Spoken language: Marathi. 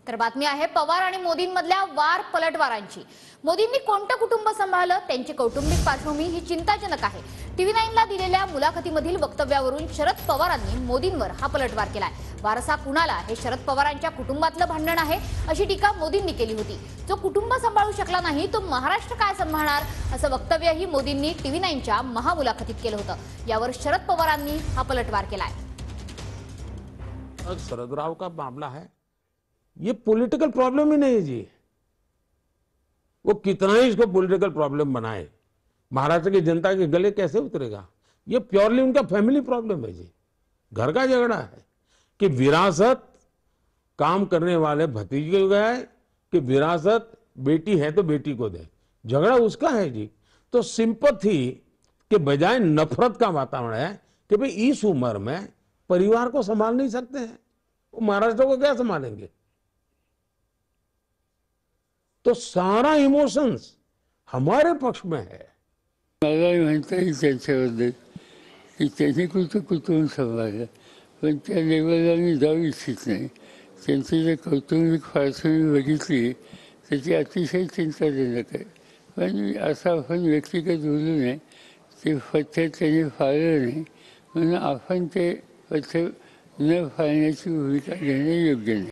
तर बातमी आहे पवार आणि मोदींमधल्या वार पलटवारांची। मोदींनी कोणतं कुटुंब सांभाळलं, त्यांची कौटुंबिक पार्श्वभूमी ही चिंताजनक आहे। TV9 ला दिलेल्या मुलाखतीमधील वक्तव्यावरून शरद पवारांनी मोदींवर हा पलटवार केलाय। वारसा कुणाला हे शरद पवारांच्या कुटुंबातलं भांडण आहे अशी टीका मोदींनी केली होती। जो कुटुंब सांभाळू शकला नाही तो महाराष्ट्र काय सांभाळणार असं वक्तव्यही मोदींनी TV9 च्या महामुलाखतीत केलं होतं। यावर शरद पवारांनी हा पलटवार केलाय। शरदराव का मामला है, ये पॉलिटिकल प्रॉब्लम ही नहीं है जी। वो कितना ही इसको पॉलिटिकल प्रॉब्लम बनाए, महाराष्ट्र की जनता के गले कैसे उतरेगा। ये प्योरली उनका फैमिली प्रॉब्लम है जी। घर का झगड़ा है कि विरासत काम करने वाले भतीजे को है कि विरासत बेटी है तो बेटी को दे, झगड़ा उसका है जी। तो सिंपैथी के बजाय नफरत का वातावरण है कि भाई इस उम्र में परिवार को संभाल नहीं सकते हैं, वो महाराष्ट्र को क्या संभालेंगे। तो सारा इमोशंस हमारे पक्ष में है। मला म्हणता येईल त्यांच्याबद्दल की त्यांनी कुठं कुटुंब सांभाळलं, पण त्या लेवलला मी जाऊ इच्छित नाही। त्यांची जर कौटुंबिक पार्श्वभूमी बघितली तर ती अतिशय चिंताजनक आहे। पण असं आपण व्यक्तिगत बोलू नये, ते पथ्य त्यांनी पाळलं नाही म्हणून आपण ते पथ्य न पाळण्याची भूमिका घेणे योग्य नाही।